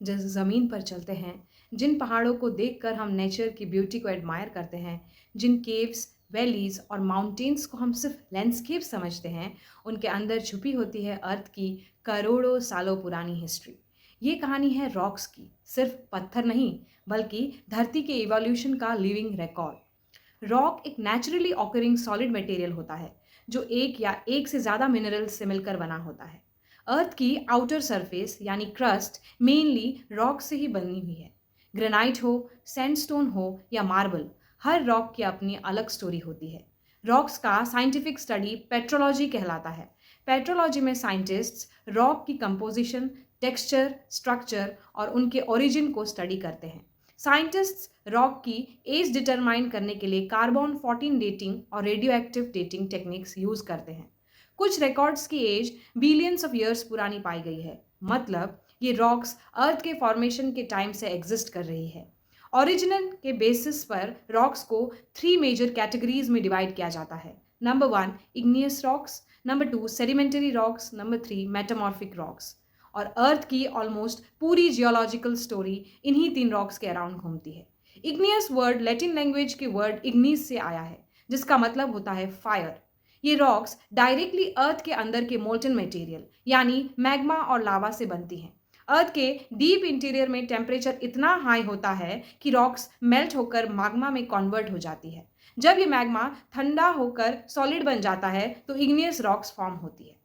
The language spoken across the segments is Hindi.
जिस ज़मीन पर चलते हैं, जिन पहाड़ों को देखकर हम नेचर की ब्यूटी को एडमायर करते हैं, जिन केव्स, वैलीज़ और माउंटेन्स को हम सिर्फ लैंडस्केप समझते हैं, उनके अंदर छुपी होती है अर्थ की करोड़ों सालों पुरानी हिस्ट्री। ये कहानी है रॉक्स की, सिर्फ पत्थर नहीं, बल्कि धरती के इवोल्यूशन का लिविंग रिकॉर्ड। रॉक एक नेचुरली ऑकरिंग सॉलिड मटेरियल होता है, जो एक या एक से ज़्यादा मिनरल्स से मिलकर बना होता है। अर्थ की आउटर सरफेस यानी क्रस्ट मेनली रॉक से ही बनी हुई है। ग्रेनाइट हो, सैंडस्टोन हो या मार्बल, हर रॉक की अपनी अलग स्टोरी होती है। रॉक्स का साइंटिफिक स्टडी पेट्रोलॉजी कहलाता है। पेट्रोलॉजी में साइंटिस्ट्स रॉक की कंपोजिशन, टेक्सचर, स्ट्रक्चर और उनके ओरिजिन को स्टडी करते हैं। साइंटिस्ट्स रॉक की एज डिटरमाइन करने के लिए कार्बन 14 डेटिंग और radio active dating techniques use करते हैं। कुछ रिकॉर्ड्स की एज बिलियंस ऑफ ईयर्स पुरानी पाई गई है। मतलब ये रॉक्स अर्थ के फॉर्मेशन के टाइम से एग्जिस्ट कर रही है। ओरिजिनल के बेसिस पर रॉक्स को थ्री मेजर कैटेगरीज में डिवाइड किया जाता है। Number one, igneous rocks. Number two, sedimentary rocks. Number three, metamorphic rocks. और अर्थ की ऑलमोस्ट पूरी जियोलॉजिकल स्टोरी इन्हीं तीन रॉक्स के अराउंड घूमती है। इग्नियस वर्ड लैटिन लैंग्वेज के वर्ड इग्निस से आया है, जिसका मतलब होता है फायर। ये रॉक्स डायरेक्टली अर्थ के अंदर के मोल्टन मटेरियल यानी मैग्मा और लावा से बनती हैं। अर्थ के डीप इंटीरियर में टेम्परेचर इतना हाई होता है कि रॉक्स मेल्ट होकर मैग्मा में कन्वर्ट हो जाती है। जब ये मैग्मा ठंडा होकर सॉलिड बन जाता है तो इग्नियस रॉक्स फॉर्म होती है।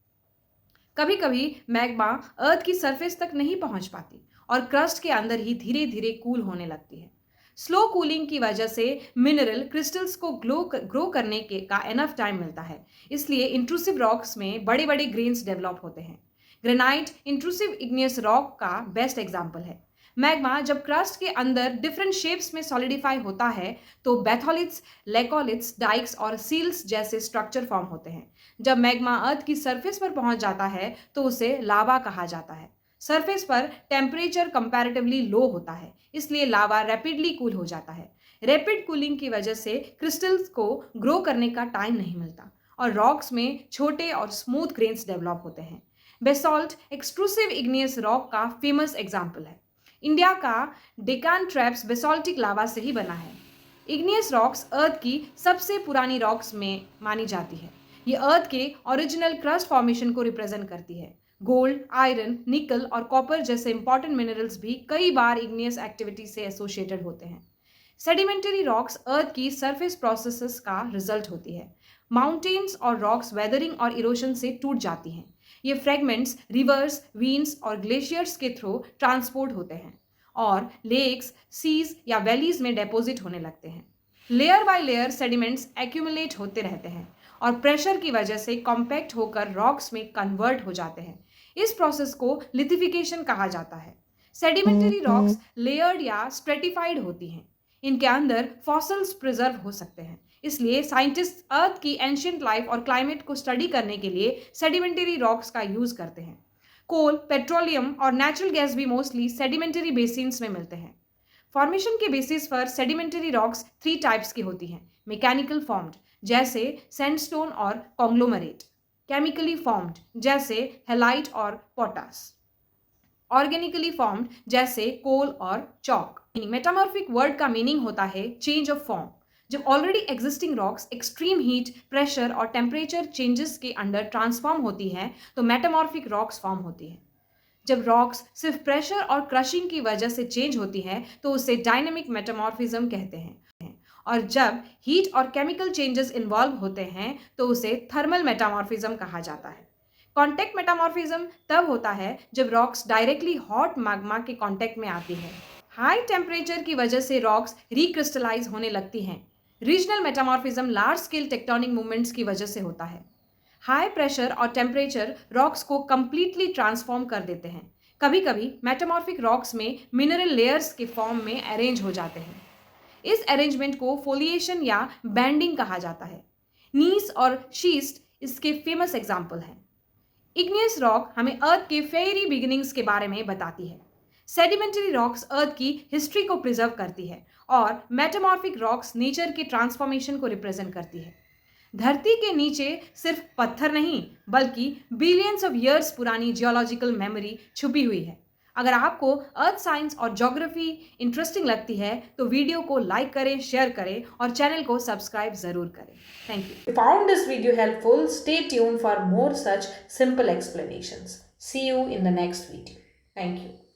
कभी कभी मैग्मा अर्थ की सरफेस तक नहीं पहुंच पाती और क्रस्ट के अंदर ही धीरे धीरे कूल होने लगती है। स्लो कूलिंग की वजह से मिनरल क्रिस्टल्स को ग्रो करने के का एनफ टाइम मिलता है। इसलिए इंट्रूसिव रॉक्स में बड़े बड़े ग्रेन्स डेवलप होते हैं। ग्रेनाइट इंट्रूसिव इग्नियस रॉक का बेस्ट एग्जाम्पल है। मैग्मा जब क्रस्ट के अंदर डिफरेंट शेप्स में सॉलिडिफाई होता है तो बैथोलिट्स, लेकोलिट्स, डाइक्स और सील्स जैसे स्ट्रक्चर फॉर्म होते हैं। जब मैग्मा अर्थ की सरफेस पर पहुंच जाता है तो उसे लावा कहा जाता है। सरफेस पर टेम्परेचर कंपैरेटिवली लो होता है, इसलिए लावा रैपिडली कूल हो जाता है। रैपिड कूलिंग की वजह से क्रिस्टल्स को ग्रो करने का टाइम नहीं मिलता और रॉक्स में छोटे और स्मूथ ग्रेन्स डेवलप होते हैं। बेसॉल्ट एक्सट्रूसिव इग्नियस रॉक का फेमस एग्जाम्पल है। इंडिया का डेकान ट्रैप्स बेसॉल्टिक लावा से ही बना है। इग्नियस रॉक्स अर्थ की सबसे पुरानी रॉक्स में मानी जाती है। ये अर्थ के ओरिजिनल क्रस्ट फॉर्मेशन को रिप्रेजेंट करती है। गोल्ड, आयरन, निकल और कॉपर जैसे इंपॉर्टेंट मिनरल्स भी कई बार इग्नियस एक्टिविटी से एसोसिएटेड होते हैं। सेडिमेंटरी रॉक्स अर्थ की सरफेस प्रोसेसेस का रिजल्ट होती है। माउंटेन्स और रॉक्स वेदरिंग और इरोशन से टूट जाती हैं। ये फ्रेगमेंट्स रिवर्स, वीन्स और ग्लेशियर्स के थ्रू ट्रांसपोर्ट होते हैं और लेक्स, सीज या वैलीज में डेपोजिट होने लगते हैं। Layer by layer sediments accumulate होते रहते हैं और प्रेशर की वजह से कॉम्पैक्ट होकर रॉक्स में कन्वर्ट हो जाते हैं। इस प्रोसेस को लिथिफिकेशन कहा जाता है। सेडिमेंटरी रॉक्स लेयर्ड या स्ट्रेटिफाइड होती हैं। इनके अंदर फॉसिल्स प्रिजर्व हो सकते हैं। इसलिए साइंटिस्ट अर्थ की एंशियंट लाइफ और क्लाइमेट को स्टडी करने के लिए सेडिमेंटरी रॉक्स का यूज करते हैं। कोल, पेट्रोलियम और नेचुरल गैस भी मोस्टली सेडिमेंटरी बेसिन्स में मिलते हैं। फॉर्मेशन के बेसिस पर सेडिमेंटरी रॉक्स थ्री टाइप्स की होती हैं। मैकेनिकल फॉर्म्ड जैसे सैंडस्टोन और कॉन्ग्लोमरेट, केमिकली फॉर्म्ड जैसे हेलाइट और पोटास, ऑर्गेनिकली फॉर्म्ड जैसे कोल और चॉक। मेटामॉर्फिक वर्ड का मीनिंग होता है चेंज ऑफ फॉर्म। जब already existing rocks extreme heat, pressure और टेम्परेचर चेंजेस के अंडर ट्रांसफॉर्म होती हैं तो मेटामॉर्फिक रॉक्स फॉर्म होती हैं। जब रॉक्स सिर्फ प्रेशर और क्रशिंग की वजह से चेंज होती हैं तो उसे डायनेमिक मेटामॉर्फिज्म कहते हैं। और जब हीट और केमिकल चेंजेस इन्वॉल्व होते हैं तो उसे थर्मल मेटामॉर्फिज्म कहा जाता है। कॉन्टेक्ट मेटामॉर्फिज्म तब होता है जब रॉक्स डायरेक्टली हॉट मैग्मा के कॉन्टेक्ट में आती है। हाई टेम्परेचर की वजह से रॉक्स रिक्रिस्टलाइज होने लगती हैं। Regional metamorphism large scale tectonic movements की वजह से होता है। हाई प्रेशर और टेम्परेचर रॉक्स को कंप्लीटली ट्रांसफॉर्म कर देते हैं। कभी कभी मेटामॉर्फिक रॉक्स में मिनरल लेयर्स के फॉर्म में अरेंज हो जाते हैं। इस अरेंजमेंट को फोलिएशन या बैंडिंग कहा जाता है। नीस और शीस्ट इसके फेमस एग्जाम्पल हैं। इग्नियस रॉक हमें अर्थ के फेयरी बिगिनिंग्स के बारे में बताती है। सेडिमेंटरी रॉक्स अर्थ की हिस्ट्री को प्रिजर्व करती है और मेटामॉर्फिक रॉक्स नेचर के ट्रांसफॉर्मेशन को रिप्रेजेंट करती है। धरती के नीचे सिर्फ पत्थर नहीं बल्कि बिलियंस ऑफ ईयर्स पुरानी जियोलॉजिकल मेमोरी छुपी हुई है। अगर आपको अर्थ साइंस और ज्योग्राफी इंटरेस्टिंग लगती है तो वीडियो को लाइक करें, शेयर करें और चैनल को सब्सक्राइब ज़रूर करें। Thank you. If you found this video helpful, stay tuned for more such simple explanations. See you in the next video. Thank you.